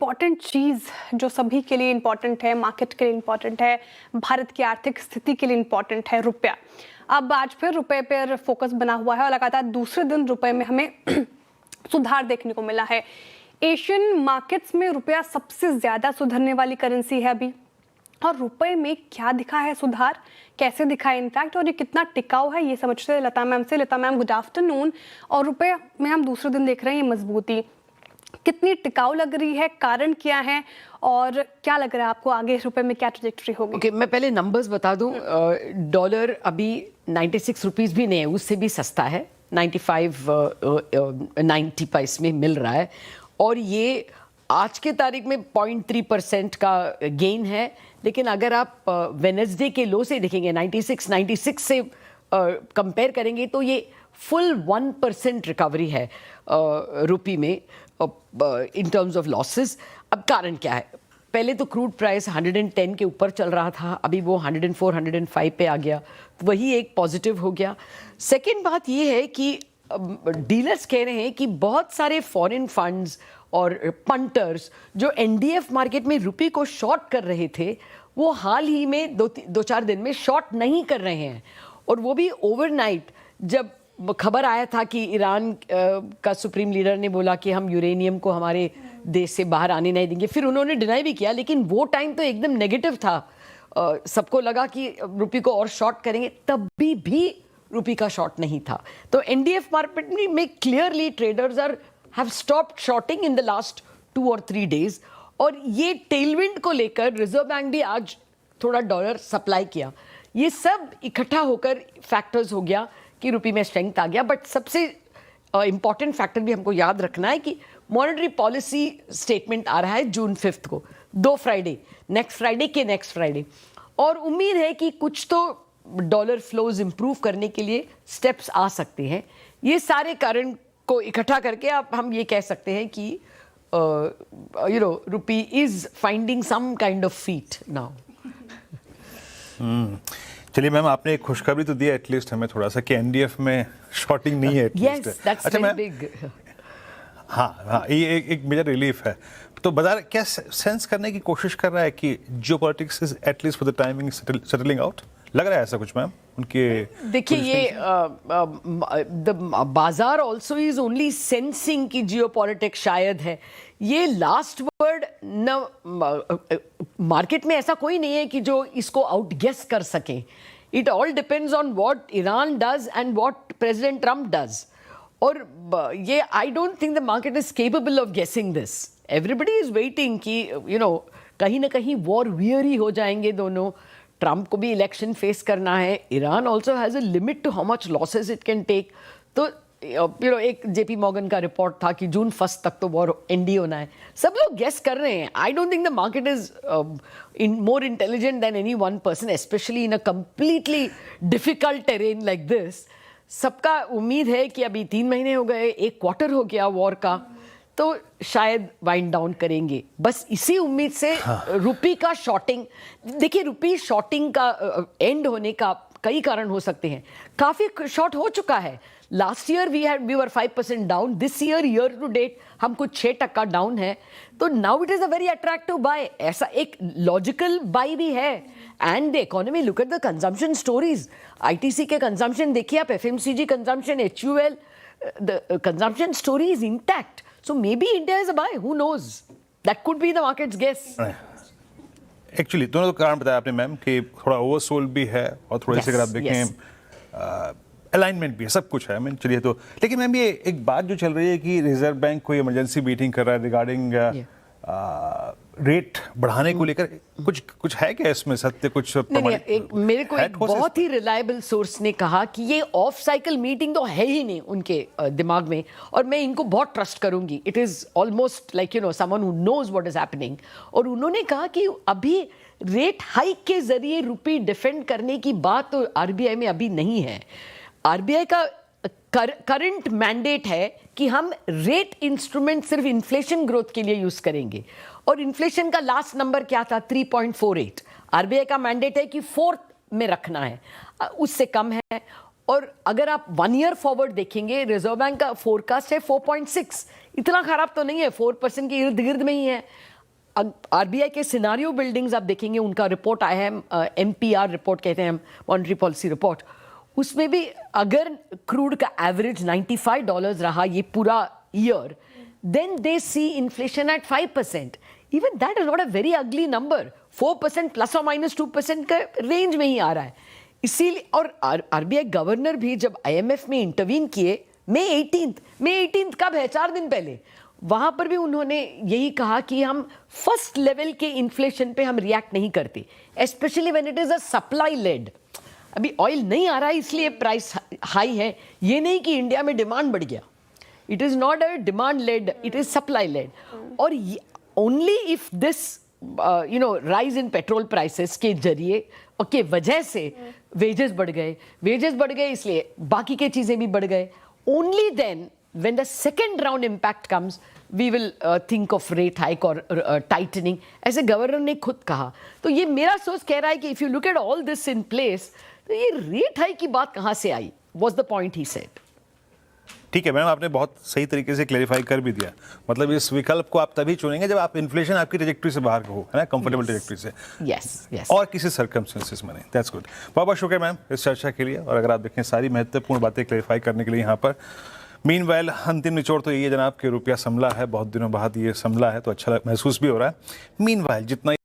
Important चीज़ जो सभी के लिए इम्पॉर्टेंट है, मार्केट के लिए इम्पॉर्टेंट है, भारत की आर्थिक स्थिति के लिए इम्पॉर्टेंट है, रुपया। अब आज फिर रुपए पर फोकस बना हुआ है और लगातार दूसरे दिन रुपए में हमें सुधार देखने को मिला है। एशियन मार्केट्स में रुपया सबसे ज़्यादा सुधरने वाली करेंसी है अभी। और रुपए में क्या दिखा है सुधार, कैसे दिखा है इनफैक्ट, और ये कितना टिकाऊ है, ये समझते हैं लता मैम से। लता मैम, गुड आफ्टरनून। और रुपए में हम दूसरे दिन देख रहे हैं ये मजबूती कितनी टिकाऊ लग रही है, कारण क्या है और क्या लग रहा है आपको आगे रुपए में क्या ट्रैजेक्टरी होगी? ओके, मैं पहले नंबर्स बता दूं। डॉलर अभी 96 रुपीस भी नहीं है, उससे भी सस्ता है। 90 पैसे में मिल रहा है और ये आज के तारीख में 0.3% का गेन है। लेकिन अगर आप वेडनेसडे के लो से देखेंगे 96 से कंपेयर करेंगे तो ये फुल 1% रिकवरी है रुपी में इन टर्म्स ऑफ लॉसेस। अब कारण क्या है? पहले तो क्रूड प्राइस 110 के ऊपर चल रहा था, अभी वो 104 105 पे आ गया, वही एक पॉजिटिव हो गया। सेकेंड बात ये है कि डीलर्स कह रहे हैं कि बहुत सारे फॉरेन फंड्स और पंटर्स जो एनडीएफ मार्केट में रुपये को शॉर्ट कर रहे थे, वो हाल ही में दो चार दिन में शॉर्ट नहीं कर रहे हैं। और वो भी ओवरनाइट, जब खबर आया था कि ईरान का सुप्रीम लीडर ने बोला कि हम यूरेनियम को हमारे देश से बाहर आने नहीं देंगे, फिर उन्होंने डिनाई भी किया, लेकिन वो टाइम तो एकदम नेगेटिव था। सबको लगा कि रुपये को और शॉर्ट करेंगे, तब भी रुपये का शॉर्ट नहीं था। तो एनडीएफ मार्केट में clearly traders have stopped shorting in the last 2 और 3 डेज। और ये टेलविंड को लेकर रिजर्व बैंक भी आज थोड़ा डॉलर सप्लाई किया। ये सब इकट्ठा होकर फैक्टर्स हो गया कि रुपये में स्ट्रेंथ आ गया। बट सबसे इंपॉर्टेंट फैक्टर भी हमको याद रखना है कि मॉनेटरी पॉलिसी स्टेटमेंट आ रहा है जून 5 को, 2 फ्राइडे, नेक्स्ट फ्राइडे। और उम्मीद है कि कुछ तो डॉलर फ्लोज इंप्रूव करने के लिए स्टेप्स आ सकते हैं। ये सारे कारण को इकट्ठा करके आप हम ये कह सकते हैं कि rupee is finding some kind of feet now. चलिए मैम, आपने एक खुशखबरी तो दिया एटलीस्ट हमें थोड़ा सा कि एनडीएफ में शॉर्टिंग नहीं है। Yes, that's very big. हाँ, ये एक मेजर रिलीफ है। तो बाजार क्या सेंस करने की कोशिश कर रहा है कि geopolitics is at least for the timing settling out? लग रहा है ऐसा कुछ मैम उनके? देखिए, ये बाजार ऑल्सो इज ओनली सेंसिंग कि जियोपॉलिटिक्स शायद है। ये लास्ट वर्ड न, मार्केट में ऐसा कोई नहीं है कि जो इसको आउट गेस कर सके। It all depends on what Iran does and what president Trump does. और ये I don't think the market is capable of गेसिंग दिस। एवरीबडी इज वेटिंग कि कहीं ना कहीं वॉर वियरी हो जाएंगे दोनों। ट्रम्प को भी इलेक्शन फेस करना है, Iran also has a limit to how much losses it can take. तो एक जेपी मॉर्गन का रिपोर्ट था कि जून 1 तक तो वॉर एंड होना है। सब लोग गेस कर रहे हैं। I don't think the market is more intelligent then any one person, specially in a completely difficult terrain like this. सबका उम्मीद है कि अभी 3 महीने हो गए, 1 क्वार्टर हो गया वॉर का, तो शायद वाइंड डाउन करेंगे। बस इसी उम्मीद से रुपी का शॉर्टिंग, देखिए रुपी शॉर्टिंग का एंड होने का कई कारण हो सकते हैं। काफी शॉर्ट हो चुका है। Last year we were 5% down. This year to date हम कुछ 6% डाउन है। तो now it is a very attractive buy. ऐसा एक लॉजिकल बाय भी है। And the economy, look at the consumption stories. ITC के कंजम्पशन देखिए आप, FMCG consumption, HUL, the consumption story is intact. So maybe India is a buy. Who knows? That could be the market's guess. Actually दोनों कारण बताया आपने ma'am कि थोड़ा oversold भी है और थोड़े से अगर आप देखें अलाइनमेंट भी है, सब कुछ है। चलिए तो, लेकिन मैम ये एक बात जो चल रही है कि रिजर्व बैंक कोई इमरजेंसी मीटिंग कर रहा है रिगार्डिंग रेट बढ़ाने को लेकर, कुछ है क्या इसमें सत्य? कुछ मेरे को एक बहुत ही रिलायबल सोर्स ने कहा कि ये ऑफ साइकिल मीटिंग तो है ही नहीं उनके दिमाग में, और मैं इनको बहुत ट्रस्ट करूंगी। It is almost like someone who knows what is happening. और उन्होंने कहा कि अभी रेट हाइक के जरिए रुपये डिफेंड करने की बात तो आरबीआई में अभी नहीं है। आरबीआई का करंट मैंडेट है कि हम रेट इंस्ट्रूमेंट सिर्फ इन्फ्लेशन ग्रोथ के लिए यूज करेंगे। और इन्फ्लेशन का लास्ट नंबर क्या था? 3.48। आरबीआई का मैंडेट है कि 4 में रखना है, उससे कम है। और अगर आप 1 ईयर फॉरवर्ड देखेंगे, रिजर्व बैंक का फोरकास्ट है 4.6। इतना खराब तो नहीं है, 4% के इर्द गिर्द में ही है। आरबीआई के सिनारियो बिल्डिंग्स आप देखेंगे, उनका रिपोर्ट आया है, एमपीआर रिपोर्ट कहते हैं, मॉनेटरी पॉलिसी रिपोर्ट, उसमें भी अगर क्रूड का एवरेज $95 रहा ये पूरा year, then they see inflation at 5%. Even that is not a very ugly number. 4% plus और माइनस 2% का रेंज में ही आ रहा है. इसीलिए, और आरबीआई गवर्नर भी जब आईएमएफ में इंटरवीन किए मई 18 कब है, 4 दिन पहले, वहां पर भी उन्होंने यही कहा कि हम फर्स्ट लेवल के इन्फ्लेशन पे हम रिएक्ट नहीं करते, specially when it is a supply led. अभी ऑयल नहीं आ रहा है इसलिए प्राइस हाई है, ये नहीं कि इंडिया में डिमांड बढ़ गया. It is not a demand led, it is supply led. और only if this rise in petrol prices के जरिए के वजह से वेजेस बढ़ गए इसलिए बाकी के चीजें भी बढ़ गए. Only then when the second round impact comes we will think of rate hike or tightening, ऐसे गवर्नर ने खुद कहा. तो ये मेरा सोच कह रहा है कि if you look at all this in place, तो ये रेट हाइक की बात कहाँ से आई, was the point he said. ठीक है मैम, आपने बहुत सही तरीके से क्लेरिफाई कर भी दिया. मतलब इस विकल्प को आप तभी चुनेंगे जब आप इन्फ्लेशन आपकी ट्रैजेक्टरी से बाहर हो, है ना, कंफर्टेबल ट्रैजेक्टरी से. yes. और किसी सर्कमस्टेंसेस में नहीं. That's good. बहुत बहुत शुक्रिया मैम इस चर्चा के लिए. और अगर आप देखें सारी महत्वपूर्ण बातें क्लेरिफाई करने के लिए यहाँ पर. मीनवाइल अंतिम निचोड़ तो ये जनाब कि रुपया संभला है, बहुत दिनों बाद ये संभला है तो अच्छा महसूस भी हो रहा है. मीनवाइल जितना